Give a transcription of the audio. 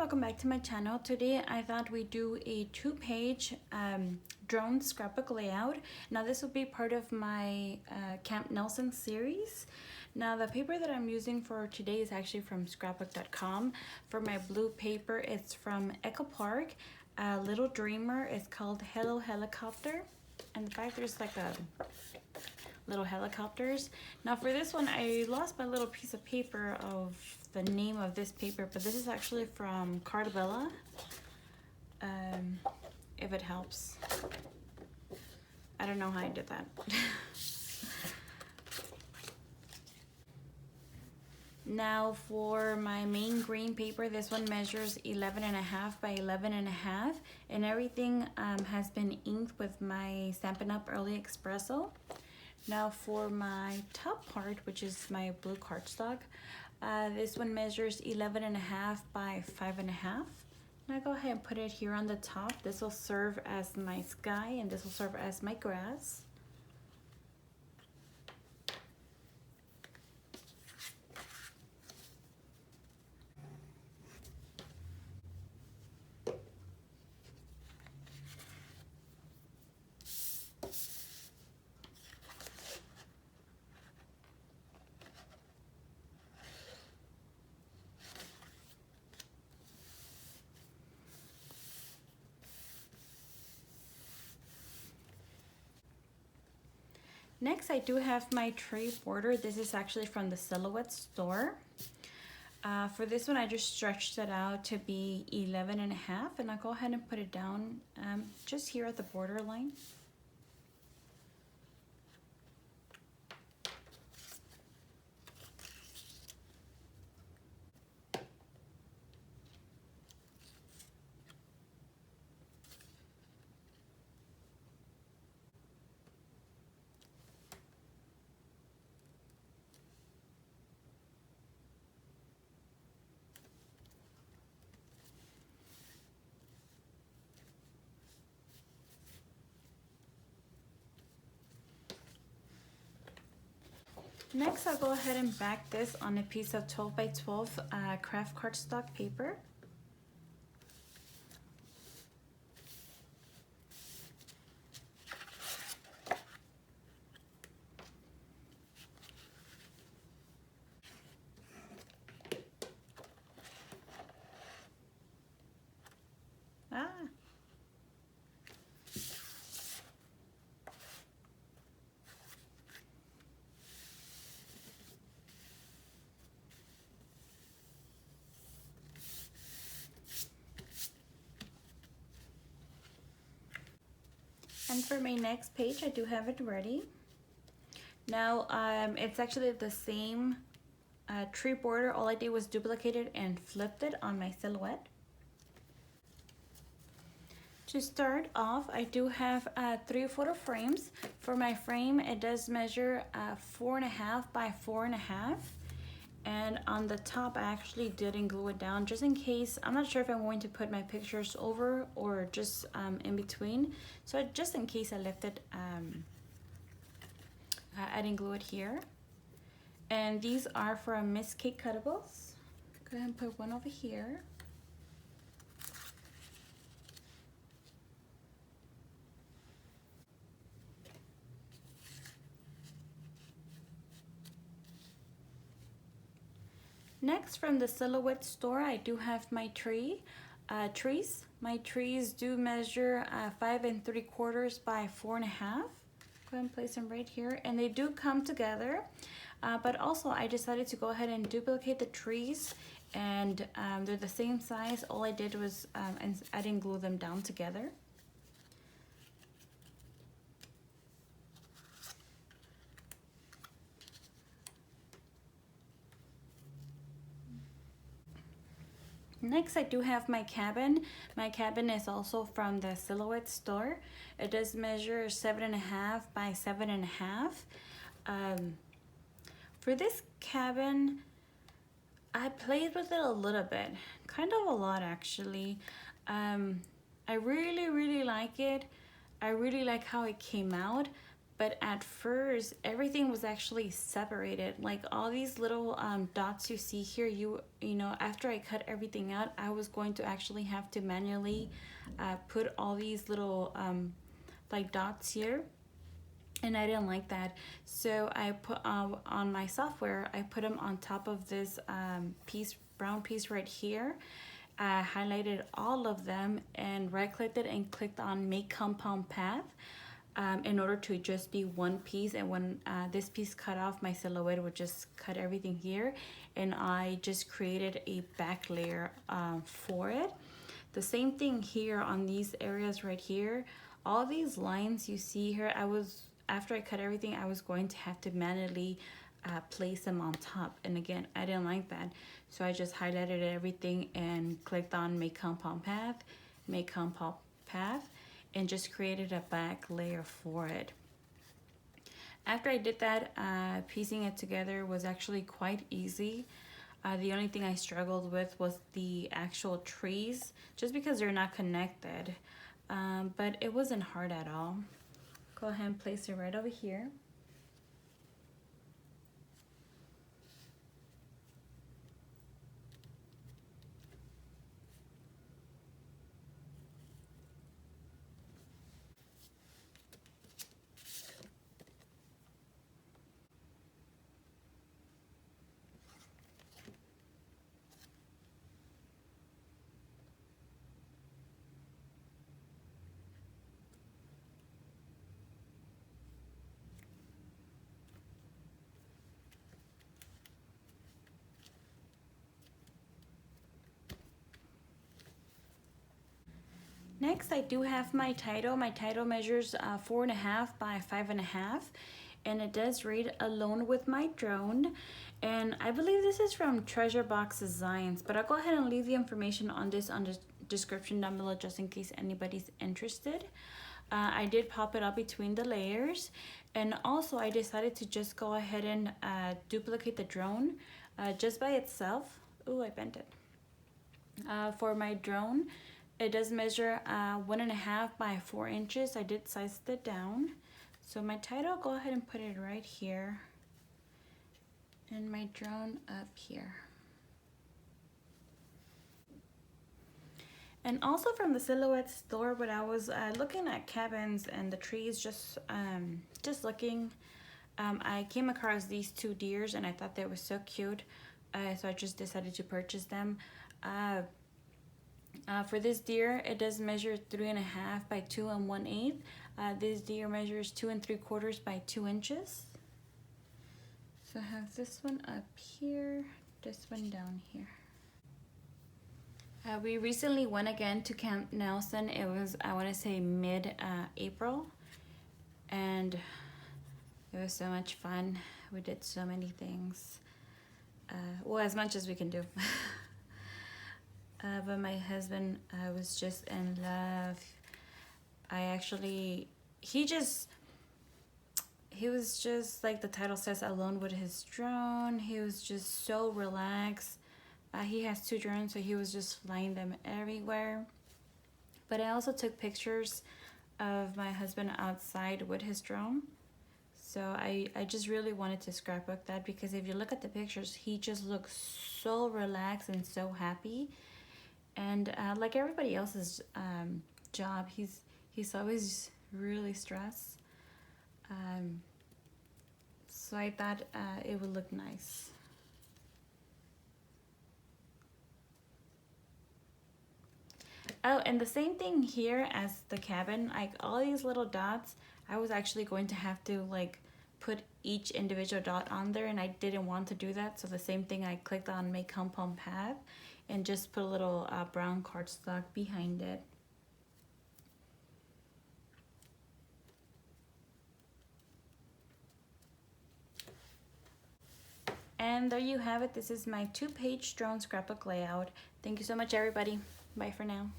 welcome back to my channel. Today I thought we'd do a two-page drone scrapbook layout. Now this will be part of my Camp Nelson series. Now the paper that I'm using for today is actually from scrapbook.com. For my blue paper, it's from Echo Park. Little Dreamer is called Hello Helicopter. And the back there's like a little helicopters. Now for this one, I lost my little piece of paper of the name of this paper, but this is actually from Cuttables, if it helps. I don't know how I did that. Now for my main green paper, this one measures 11.5 by 11.5, and everything has been inked with my Stampin' Up! Early Espresso. Now for my top part, which is my blue cardstock, this one measures 11.5 by 5.5. Now go ahead and put it here on the top. This will serve as my sky and this will serve as my grass. Next, I do have my tree border. This is actually from the Silhouette store. For this one, I just stretched it out to be 11.5, and I'll go ahead and put it down just here at the border line. Next, I'll go ahead and back this on a piece of 12 by 12 craft cardstock paper. And for my next page, I do have it ready. Now, it's actually the same tree border. All I did was duplicate it and flipped it on my silhouette. To start off, I do have 3 photo frames. For my frame, it does measure 4.5 by 4.5. And on the top, I actually didn't glue it down just in case. I'm not sure if I'm going to put my pictures over or just in between. So just in case I left it, I didn't glue it here. And these are for Miss Kate Cuttables. Go ahead and put one over here. Next, from the Silhouette store, I do have my trees. My trees do measure 5 3/4 by 4.5. Go ahead and place them right here, and they do come together. But also, I decided to go ahead and duplicate the trees, and they're the same size. All I did was I didn't glue them down together. Next, I do have my cabin. My cabin is also from the Silhouette store. It does measure 7.5 by 7.5. For this cabin, I played with it a little bit, kind of a lot actually. I really like it. I really like how it came out, But at first, everything was actually separated. Like all these little dots you see here, you know, after I cut everything out, I was going to actually have to manually put all these little like dots here, and I didn't like that. So I put on my software, I put them on top of this brown piece right here. I highlighted all of them and right-clicked it and clicked on Make Compound Path in order to just be one piece. And when this piece cut off, my silhouette would just cut everything here, and I just created a back layer for it. The same thing here on these areas right here. All these lines you see here, after I cut everything, I was going to have to manually place them on top. And again, I didn't like that. So I just highlighted everything and clicked on Make Compound Path, Make Compound Path, and just created a back layer for it. After I did that, piecing it together was actually quite easy. The only thing I struggled with was the actual trees, just because they're not connected. But it wasn't hard at all. Go ahead and place it right over here. Next, I do have my title. My title measures 4.5 by 5.5, and it does read "Alone with My Drone." And I believe this is from Treasure Box Designs, but I'll go ahead and leave the information on this on the description down below just in case anybody's interested. I did pop it up between the layers, and also I decided to just go ahead and duplicate the drone just by itself. Ooh, I bent it. For my drone, it does measure 1.5 by 4 inches. I did size it down. So my title, go ahead and put it right here, and my drone up here. And also from the Silhouette store, when I was looking at cabins and the trees, just looking, I came across these two deers, and I thought they were so cute. So I just decided to purchase them. For this deer, it does measure 3.5 by 2 1/8. This deer measures 2 3/4 by 2 inches. So I have this one up here, this one down here. We recently went again to Camp Nelson. It was, I want to say, mid-April, and it was so much fun. We did so many things. Well, as much as we can do. But my husband was just in love. He was just, like the title says, alone with his drone. He was just so relaxed. He has 2 drones, so he was just flying them everywhere. But I also took pictures of my husband outside with his drone. So I just really wanted to scrapbook that, because if you look at the pictures, he just looks so relaxed and so happy. And like everybody else's job, he's always really stressed. So I thought it would look nice. Oh, and the same thing here as the cabin, like all these little dots, I was actually going to have to like put each individual dot on there, and I didn't want to do that. So the same thing, I clicked on Make Compound Path and just put a little brown cardstock behind it. And there you have it. This is my 2-page drone scrapbook layout. Thank you so much, everybody. Bye for now.